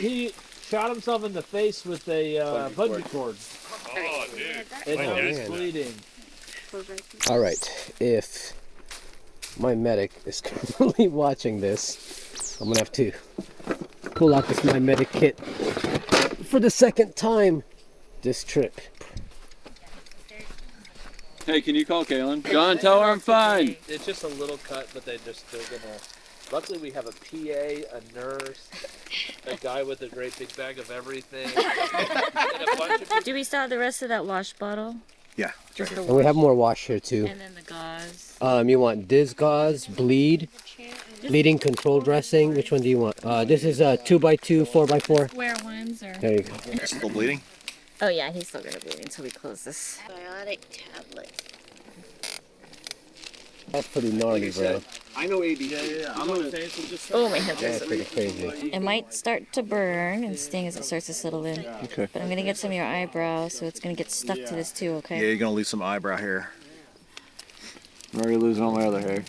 He shot himself in the face with a bungee cord. Oh, dude. And now he's bleeding. All right, if MyMedic is currently watching this, I'm gonna have to pull out this MyMedic kit for the second time this trip. Hey, can you call Kaylin? John, tell her I'm fine. It's just a little cut, but they're gonna. Luckily, we have a PA, a nurse, a guy with a great big bag of everything, and a bunch of people. Do we still have the rest of that wash bottle? Yeah. Just the And we have more wash here too. And then the gauze. You want Diz gauze, bleed, bleeding control dressing. Which one do you want? This is a 2x2, 4x4. Square ones or? There you go. Still bleeding? Oh yeah, he's still gonna bleed until we close this. Biotic tablet. That's pretty gnarly, bro. I know AD. I'm gonna say so. Just Oh, my hands are That's so. pretty crazy. It might start to burn and sting as it starts to settle in. Okay. But I'm gonna get some of your eyebrow, so it's gonna get stuck to this too, Yeah, okay? you're gonna lose some eyebrow hair. I'm already losing all my other hair.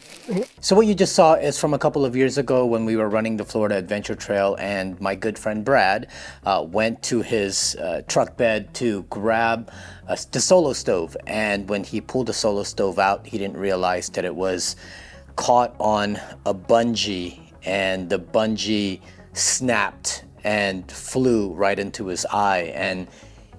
So what you just saw is from a couple of years ago when we were running the Florida Adventure Trail, and my good friend Brad went to his truck bed to grab the solo stove. And when he pulled the solo stove out, he didn't realize that it was caught on a bungee, and the bungee snapped and flew right into his eye. And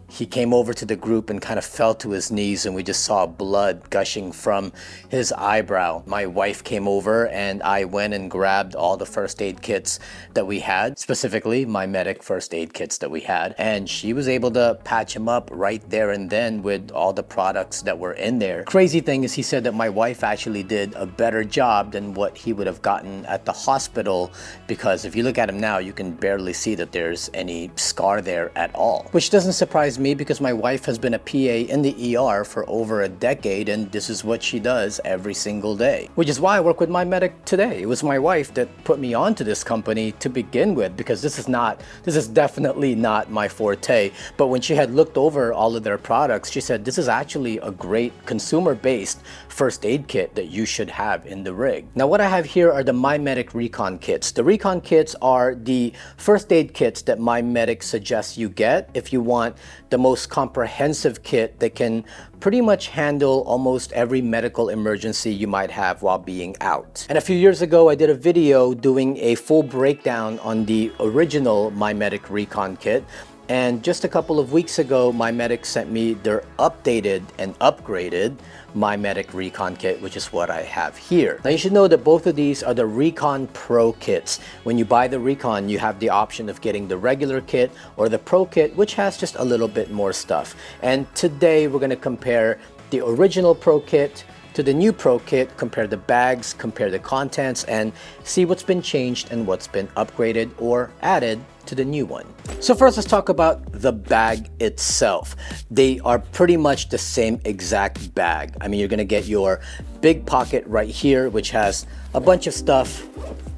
he came over to the group and kind of fell to his knees, and we just saw blood gushing from his eyebrow. My wife came over and I went and grabbed all the first aid kits that we had, specifically MyMedic first aid kits that we had. And she was able to patch him up right there and then with all the products that were in there. Crazy thing is he said that my wife actually did a better job than what he would have gotten at the hospital, because if you look at him now, you can barely see that there's any scar there at all. Which doesn't surprise me, because my wife has been a PA in the ER for over a decade, and this is what she does every single day. Which is why I work with MyMedic today. It was my wife that put me onto this company to begin with, because this is definitely not my forte. But when she had looked over all of their products, she said this is actually a great consumer-based first aid kit that you should have in the rig. Now what I have here are the MyMedic Recon kits. The Recon kits are the first aid kits that MyMedic suggests you get if you want the most comprehensive kit that can pretty much handle almost every medical emergency you might have while being out. And a few years ago, I did a video doing a full breakdown on the original MyMedic Recon kit. And just a couple of weeks ago, MyMedic sent me their updated and upgraded MyMedic Recon kit, which is what I have here. Now you should know that both of these are the Recon Pro kits. When you buy the Recon, you have the option of getting the regular kit or the Pro kit, which has just a little bit more stuff. And today we're gonna compare the original Pro kit to the new Pro kit, compare the bags, compare the contents, and see what's been changed and what's been upgraded or added to the new one. So first, let's talk about the bag itself. They are pretty much the same exact bag. I mean, you're gonna get your big pocket right here, which has a bunch of stuff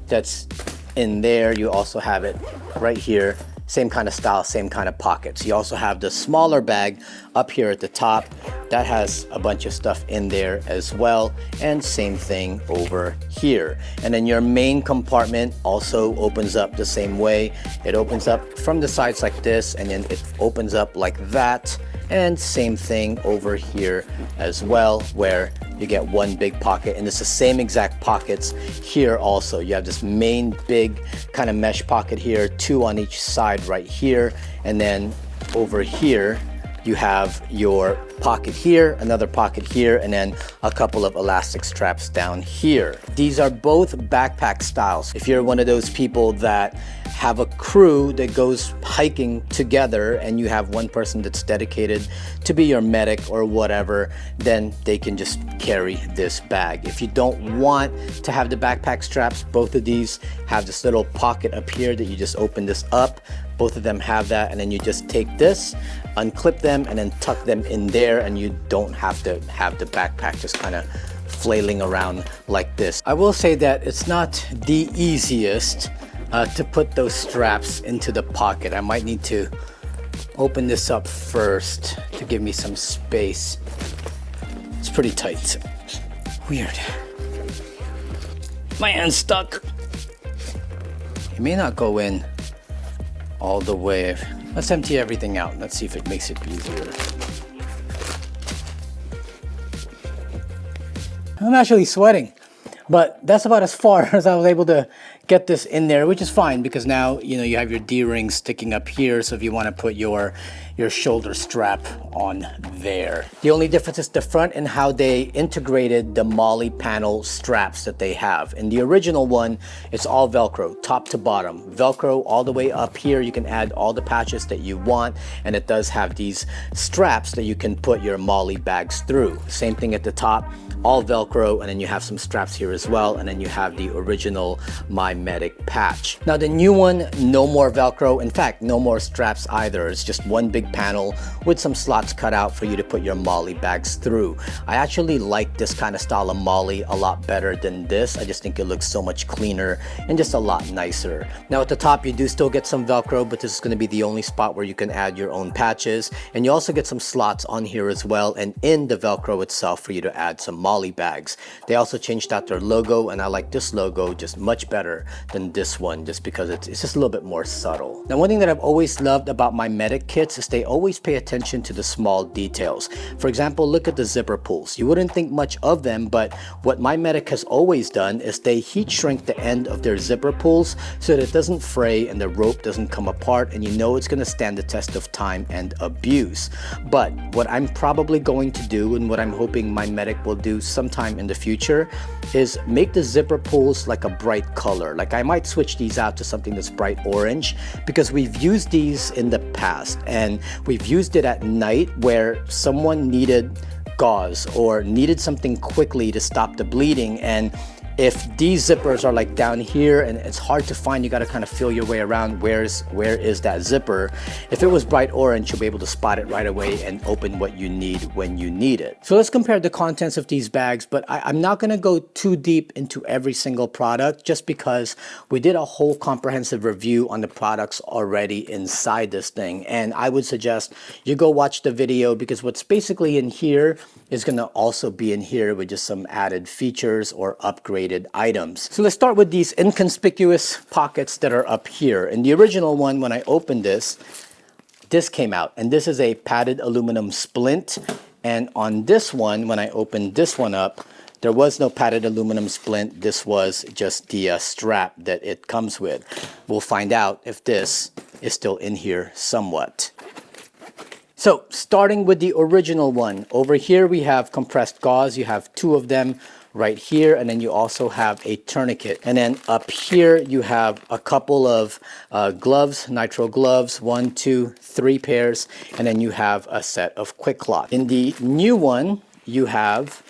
that's in there. You also have it right here. Same kind of style, same kind of pockets. You also have the smaller bag up here at the top that has a bunch of stuff in there as well, and same thing over here. And then your main compartment also opens up the same way. It opens up from the sides like this, and then it opens up like that, and same thing over here as well, where you get one big pocket, and it's the same exact pockets here also. You have this main big kind of mesh pocket here, two on each side right here, and then over here you have your pocket here, another pocket here, and then a couple of elastic straps down here. These are both backpack styles. If you're one of those people that have a crew that goes hiking together and you have one person that's dedicated to be your medic or whatever, then they can just carry this bag. If you don't want to have the backpack straps, both of these have this little pocket up here that you just open this up. Both of them have that, and then you just take this, unclip them, and then tuck them in there, and you don't have to have the backpack just kind of flailing around like this. I will say that it's not the easiest to put those straps into the pocket. I might need to open this up first to give me some space. It's pretty tight. Weird. My hand's stuck. It may not go in all the way. Let's empty everything out. Let's see if it makes it easier. I'm actually sweating, but that's about as far as I was able to get this in there, which is fine because now, you know, you have your D-ring sticking up here. So if you want to put your shoulder strap on there. The only difference is the front and how they integrated the MOLLE panel straps that they have. In the original one, it's all Velcro, top to bottom. Velcro all the way up here. You can add all the patches that you want, and it does have these straps that you can put your MOLLE bags through. Same thing at the top, all Velcro, and then you have some straps here as well, and then you have the original MyMedic patch. Now the new one, no more Velcro. In fact, no more straps either. It's just one big panel with some slots cut out for you to put your MOLLE bags through. I actually like this kind of style of MOLLE a lot better than this. I just think it looks so much cleaner and just a lot nicer. Now at the top, you do still get some Velcro, but this is going to be the only spot where you can add your own patches. And you also get some slots on here as well, and in the Velcro itself for you to add some MOLLE bags. They also changed out their logo, and I like this logo just much better than this one, just because it's just a little bit more subtle. Now one thing that I've always loved about MyMedic kits is they always pay attention to the small details. For example, look at the zipper pulls. You wouldn't think much of them, but what MyMedic has always done is they heat shrink the end of their zipper pulls so that it doesn't fray and the rope doesn't come apart, and you know it's going to stand the test of time and abuse. But what I'm probably going to do, and what I'm hoping MyMedic will do sometime in the future, is make the zipper pulls like a bright color. Like I might switch these out to something that's bright orange, because we've used these in the past, and we've used it at night where someone needed gauze or needed something quickly to stop the bleeding. And if these zippers are like down here and it's hard to find, you got to kind of feel your way around where is that zipper. If it was bright orange, you'll be able to spot it right away and open what you need when you need it. So let's compare the contents of these bags, but I'm not going to go too deep into every single product just because we did a whole comprehensive review on the products already inside this thing. And I would suggest you go watch the video, because what's basically in here is going to also be in here with just some added features or upgraded items. So let's start with these inconspicuous pockets that are up here. In the original one, when I opened this came out, and this is a padded aluminum splint. And on this one, when I opened this one up, there was no padded aluminum splint. This was just the strap that it comes with. We'll find out if this is still in here somewhat. So starting with the original one, over here we have compressed gauze. You have two of them right here, and then you also have a tourniquet. And then up here you have a couple of gloves, nitro gloves, 1, 2, 3 pairs, and then you have a set of quick cloth. In the new one, you have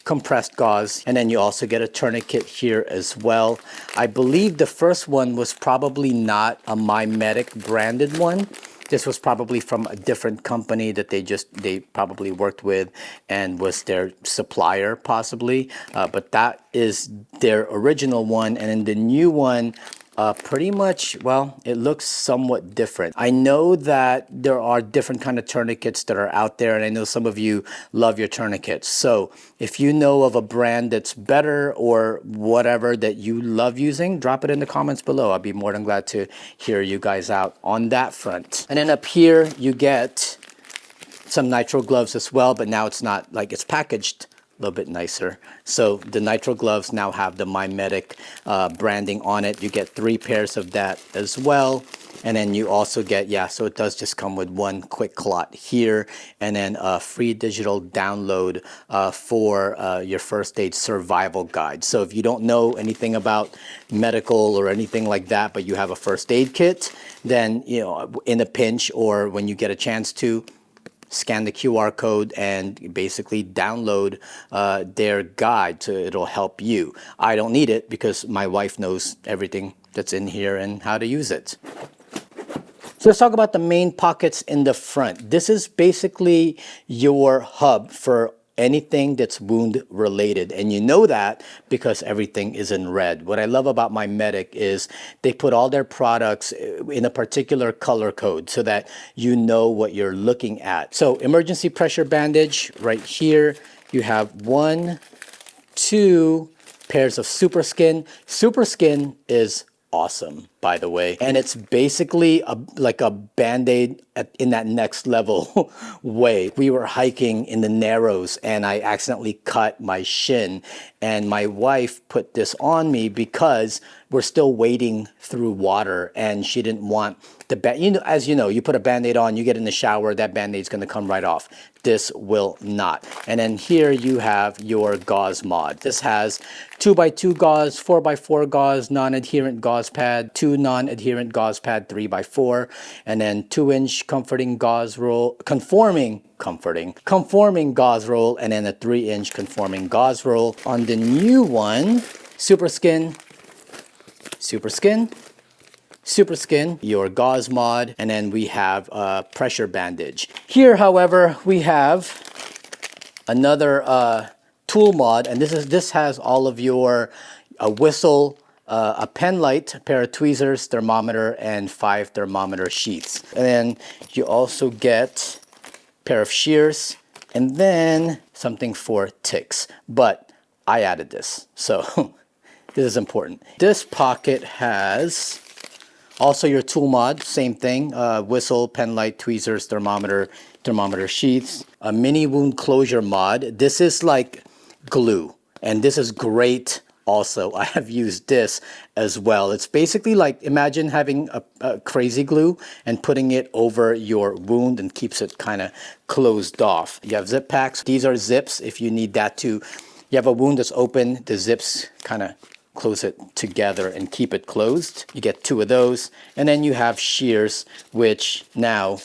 compressed gauze, and then you also get a tourniquet here as well. I believe the first one was probably not a MyMedic branded one. This was probably from a different company that they probably worked with and was their supplier possibly. But that is their original one. And in the new one, pretty much, well, it looks somewhat different. I know that there are different kind of tourniquets that are out there, and I know some of you love your tourniquets. So if you know of a brand that's better or whatever that you love using, drop it in the comments below. I'll be more than glad to hear you guys out on that front. And then up here you get some nitro gloves as well, but now it's not like it's packaged a little bit nicer. So the nitro gloves now have the MyMedic branding on it. You get 3 pairs of that as well. And then you also get, yeah, so it does just come with one quick clot here, and then a free digital download for your first aid survival guide. So if you don't know anything about medical or anything like that, but you have a first aid kit, then, you know, in a pinch or when you get a chance to, scan the QR code and basically download their guide. So it'll help you. I don't need it because my wife knows everything that's in here and how to use it. So let's talk about the main pockets in the front. This is basically your hub for anything that's wound related, and you know that because everything is in red. What I love about MyMedic is they put all their products in a particular color code so that you know what you're looking at. So emergency pressure bandage right here, you have 1, 2 pairs of Super Skin. Super Skin is awesome. by the way. And it's basically like a Band-Aid in that next level way. We were hiking in the Narrows and I accidentally cut my shin, and my wife put this on me because we're still wading through water and she didn't want the as you know, you put a Band-Aid on, you get in the shower, that Band-Aid's gonna come right off. This will not. And then here you have your gauze mod. This has 2x2 gauze, 4x4 gauze, non-adherent gauze pad, 2 non-adherent gauze pad 3x4, and then 2-inch conforming gauze roll, conforming gauze roll, and then a 3-inch conforming gauze roll. On the new one, Super Skin, your gauze mod, and then we have a pressure bandage. Here, however, we have another tool mod, and this has all of your whistle, a pen light, a pair of tweezers, thermometer, and 5 thermometer sheets. And then you also get a pair of shears, and then something for ticks. But I added this, so this is important. This pocket has also your tool mod, same thing, whistle, pen light, tweezers, thermometer sheets, a mini wound closure mod. This is like glue, and this is great also. I have used this as well. It's basically like, imagine having a crazy glue and putting it over your wound and keeps it kind of closed off. You have zip packs. These are zips if you need that to, you have a wound that's open, the zips kind of close it together and keep it closed. You get 2 of those. And then you have shears, which now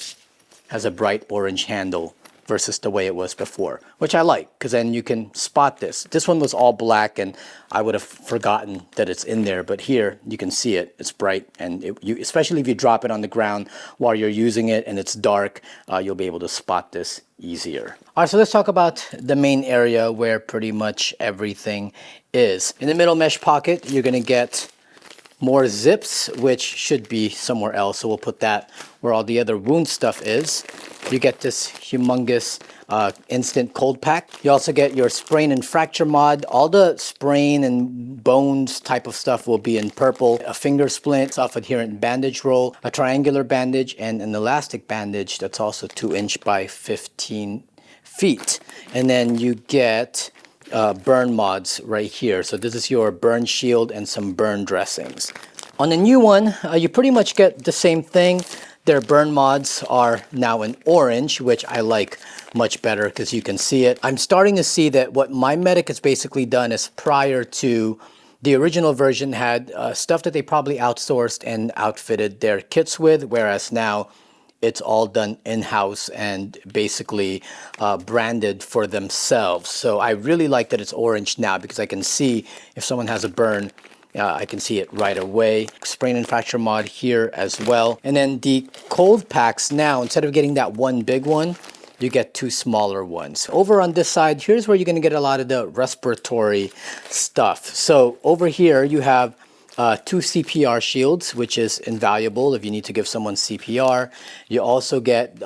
has a bright orange handle versus the way it was before, which I like, because then you can spot this. This one was all black and I would have forgotten that it's in there, but here you can see it. It's bright, and especially if you drop it on the ground while you're using it and it's dark, you'll be able to spot this easier. All right, so let's talk about the main area where pretty much everything is. In the middle mesh pocket, you're gonna get more zips, which should be somewhere else. So we'll put that where all the other wound stuff is. You get this humongous instant cold pack. You also get your sprain and fracture mod. All the sprain and bones type of stuff will be in purple. A finger splint, self-adherent bandage roll, a triangular bandage, and an elastic bandage that's also 2-inch by 15 feet. And then you get burn mods right here. So this is your burn shield and some burn dressings. On the new one, you pretty much get the same thing. Their burn mods are now in orange, which I like much better because you can see it. I'm starting to see that what MyMedic has basically done is, prior to the original version, had stuff that they probably outsourced and outfitted their kits with, whereas now it's all done in-house and basically branded for themselves. So I really like that it's orange now, because I can see if someone has a burn, I can see it right away. Sprain and fracture mod here as well. And then the cold packs now, instead of getting that one big one, you get 2 smaller ones. Over on this side, here's where you're gonna get a lot of the respiratory stuff. So over here you have 2 CPR shields, which is invaluable if you need to give someone CPR. You also get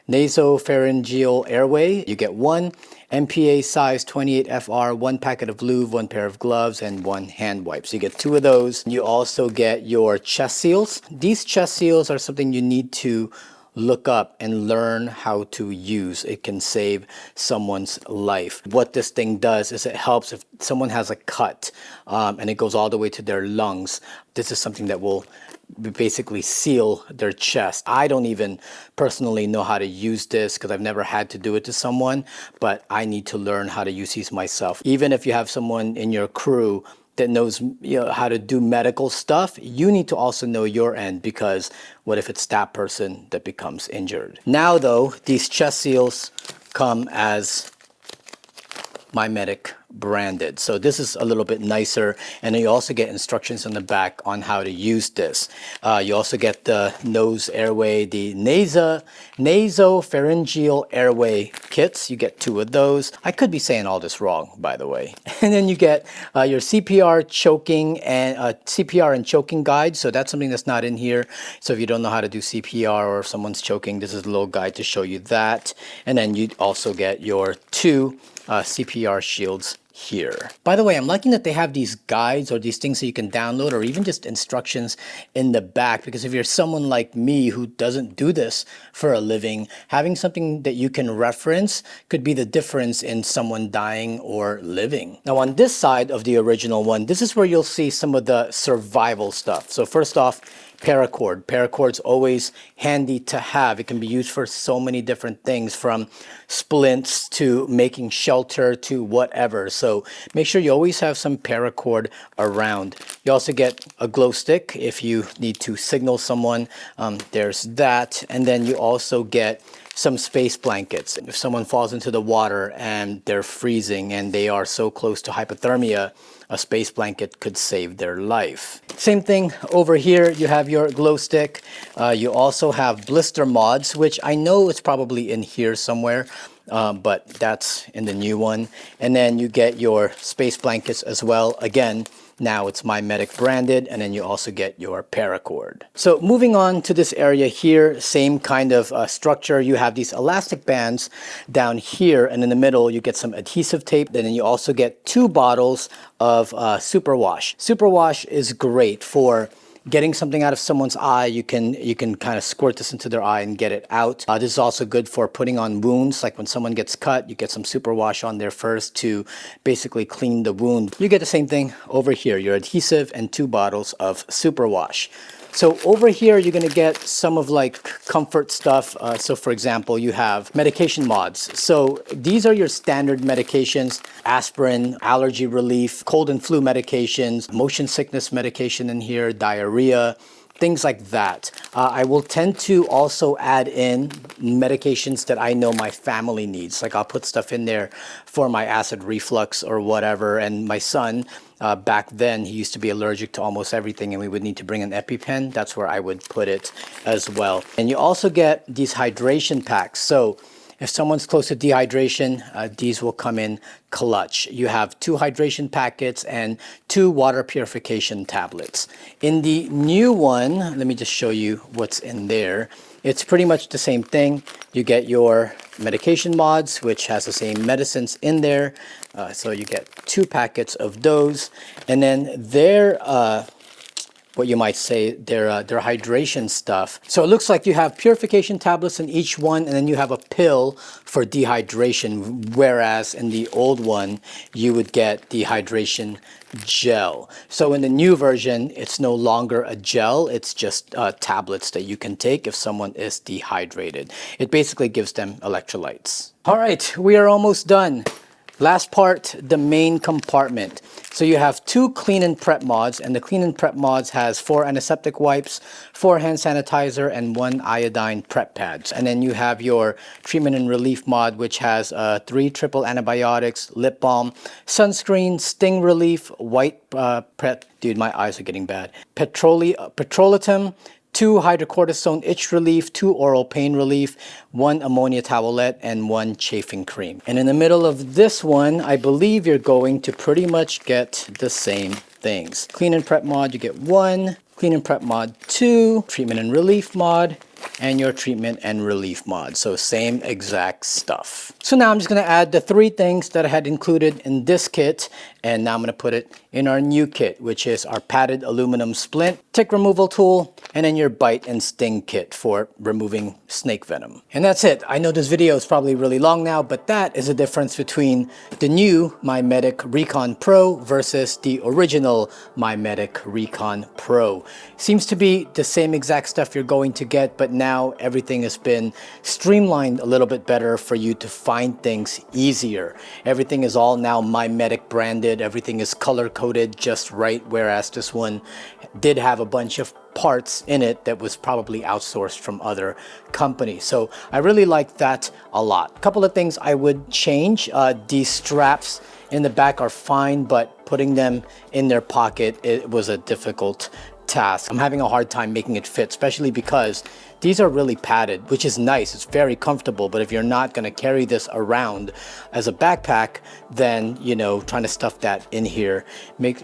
nasopharyngeal airway. You get 1 MPA size 28 FR, 1 packet of lube, 1 pair of gloves, and 1 hand wipe. So you get 2 of those. You also get your chest seals. These chest seals are something you need to look up and learn how to use. It can save someone's life. What this thing does is it helps if someone has a cut and it goes all the way to their lungs. This is something that will basically seal their chest. I don't even personally know how to use this because I've never had to do it to someone, but I need to learn how to use these myself. Even if you have someone in your crew that knows how to do medical stuff, you need to also know your end, because what if it's that person that becomes injured? Now though, these chest seals come as MyMedic branded. So this is a little bit nicer, and then you also get instructions on the back on how to use this. You also get the nose airway, the nasopharyngeal airway kits. You get 2 of those. I could be saying all this wrong, by the way. And then you get your CPR and choking guide. So that's something that's not in here. So if you don't know how to do CPR or if someone's choking, this is a little guide to show you that. And then you also get your 2 CPR shields here. By the way, I'm liking that they have these guides or these things that you can download or even just instructions in the back, because if you're someone like me who doesn't do this for a living, having something that you can reference could be the difference in someone dying or living. Now on this side of the original one, this is where you'll see some of the survival stuff. So first off, paracord. Paracord's always handy to have. It can be used for so many different things, from splints to making shelter to whatever. So make sure you always have some paracord around. You also get a glow stick if you need to signal someone. There's that. And then you also get some space blankets. If someone falls into the water and they're freezing and they are so close to hypothermia, a space blanket could save their life. Same thing over here, you have your glow stick. You also have blister mods, which I know it's probably in here somewhere, but that's in the new one. And then you get your space blankets as well. Again, now it's MyMedic branded, and then you also get your paracord. So moving on to this area here, same kind of structure. You have these elastic bands down here, and in the middle you get some adhesive tape. And then you also get 2 bottles of superwash. Superwash is great for getting something out of someone's eye. You can kind of squirt this into their eye and get it out. This is also good for putting on wounds. Like when someone gets cut, you get some superwash on there first to basically clean the wound. You get the same thing over here, your adhesive and 2 bottles of superwash. So over here, you're going to get some of like comfort stuff. So for example, you have medication mods. So these are your standard medications: aspirin, allergy relief, cold and flu medications, motion sickness medication in here, diarrhea, things like that. I will tend to also add in medications that I know my family needs. Like I'll put stuff in there for my acid reflux or whatever. And my son, back then, he used to be allergic to almost everything, and we would need to bring an EpiPen. That's where I would put it as well. And you also get these hydration packs. So if someone's close to dehydration, these will come in clutch. You have 2 hydration packets and 2 water purification tablets. In the new one, let me just show you what's in there. It's pretty much the same thing. You get your medication mods, which has the same medicines in there. So you get 2 packets of those. And then their what you might say, their hydration stuff. So it looks like you have purification tablets in each one, and then you have a pill for dehydration, whereas in the old one, you would get the hydration gel. So in the new version, it's no longer a gel, it's just tablets that you can take if someone is dehydrated. It basically gives them electrolytes. All right, we are almost done. Last part, the main compartment. So you have 2 clean and prep mods, and the clean and prep mods has 4 antiseptic wipes, 4 hand sanitizer, and 1 iodine prep pads. And then you have your treatment and relief mod, which has 3 triple antibiotics, lip balm, sunscreen, sting relief, white prep. Dude, my eyes are getting bad. Petrolatum, 2 hydrocortisone itch relief, 2 oral pain relief, 1 ammonia towelette, and 1 chafing cream. And in the middle of this one, I believe you're going to pretty much get the same things. Clean and prep mod, you get 1. Clean and prep mod 2. Treatment and relief mod, and your treatment and relief mod. So same exact stuff. So now I'm just going to add the 3 things that I had included in this kit, and now I'm going to put it in our new kit, which is our padded aluminum splint, tick removal tool, and then your bite and sting kit for removing snake venom. And that's it. I know this video is probably really long now, but that is the difference between the new MyMedic Recon Pro versus the original MyMedic Recon Pro. Seems to be the same exact stuff you're going to get, but now everything has been streamlined a little bit better for you to find things easier. Everything is all now MyMedic branded. Everything is color coded just right, whereas this one did have a bunch of parts in it that was probably outsourced from other companies. So I really like that a lot. A couple of things I would change. These straps in the back are fine, but putting them in their pocket, it was a difficult task. I'm having a hard time making it fit, especially because these are really padded, which is nice. It's very comfortable, but if you're not going to carry this around as a backpack, then, you know, trying to stuff that in here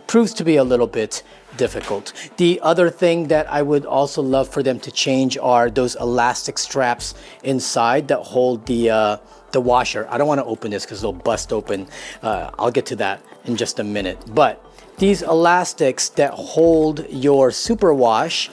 proves to be a little bit difficult. The other thing that I would also love for them to change are those elastic straps inside that hold the washer. I don't want to open this because it'll bust open. I'll get to that in just a minute. But these elastics that hold your superwash,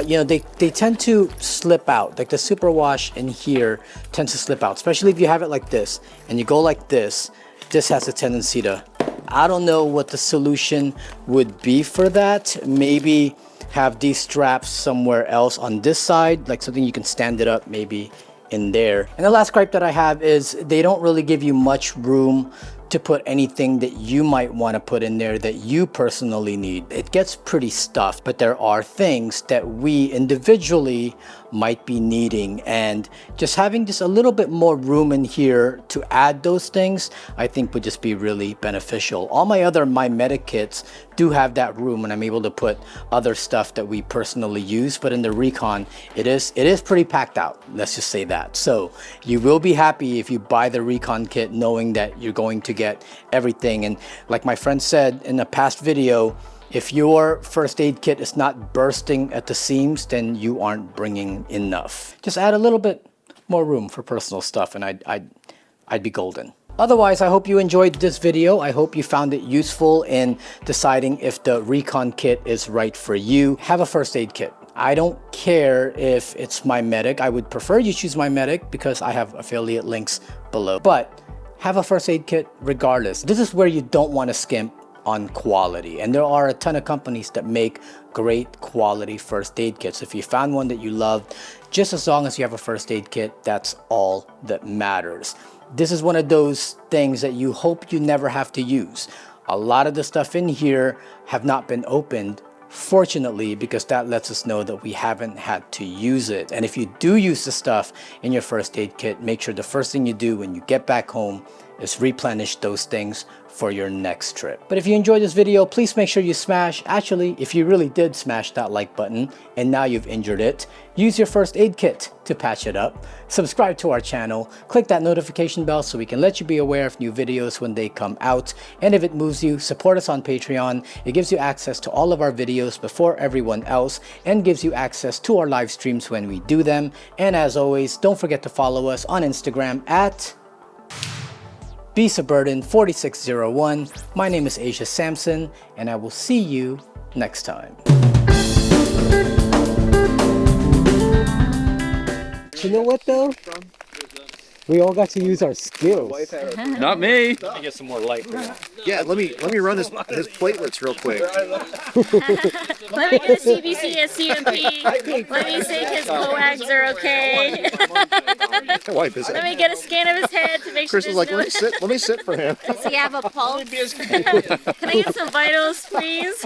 you know, they tend to slip out. Like the superwash in here tends to slip out, especially if you have it like this and you go like this. This has a tendency to, I don't know what the solution would be for that. Maybe have these straps somewhere else on this side, like something you can stand it up maybe in there. And the last gripe that I have is they don't really give you much room to put anything that you might want to put in there that you personally need. It gets pretty stuffed, but there are things that we individually might be needing, and just having just a little bit more room in here to add those things, I think would just be really beneficial. All my other MyMedic kits do have that room, and I'm able to put other stuff that we personally use, but in the Recon, it is pretty packed out. Let's just say that. So you will be happy if you buy the Recon kit knowing that you're going to get everything. And like my friend said in a past video, if your first aid kit is not bursting at the seams, then you aren't bringing enough. Just add a little bit more room for personal stuff and I'd be golden. Otherwise, I hope you enjoyed this video. I hope you found it useful in deciding if the Recon kit is right for you. Have a first aid kit. I don't care if it's MyMedic. I would prefer you choose MyMedic because I have affiliate links below. But have a first aid kit regardless. This is where you don't want to skimp on quality, and there are a ton of companies that make great quality first aid kits. If you found one that you loved, just as long as you have a first aid kit, that's all that matters. This is one of those things that you hope you never have to use. A lot of the stuff in here have not been opened, fortunately, because that lets us know that we haven't had to use it. And if you do use the stuff in your first aid kit, make sure the first thing you do when you get back home is replenish those things for your next trip. But if you enjoyed this video, please make sure you actually, if you really did smash that like button and now you've injured it, use your first aid kit to patch it up. Subscribe to our channel, click that notification bell so we can let you be aware of new videos when they come out. And if it moves you, support us on Patreon. It gives you access to all of our videos before everyone else and gives you access to our live streams when we do them. And as always, don't forget to follow us on Instagram at BSuburban4601. My name is Asia Sampson, and I will see you next time. You know what though? We all got to use our skills. Not me. Let me get some more light. Yeah, let me run his platelets real quick. Let me get a CBC, a CMP. Let me see if his coags are okay. My wife is. Let me get a scan of his head to make Chris sure is like, there's let me sit for him. Does he have a pulse? Can I get some vitals, please?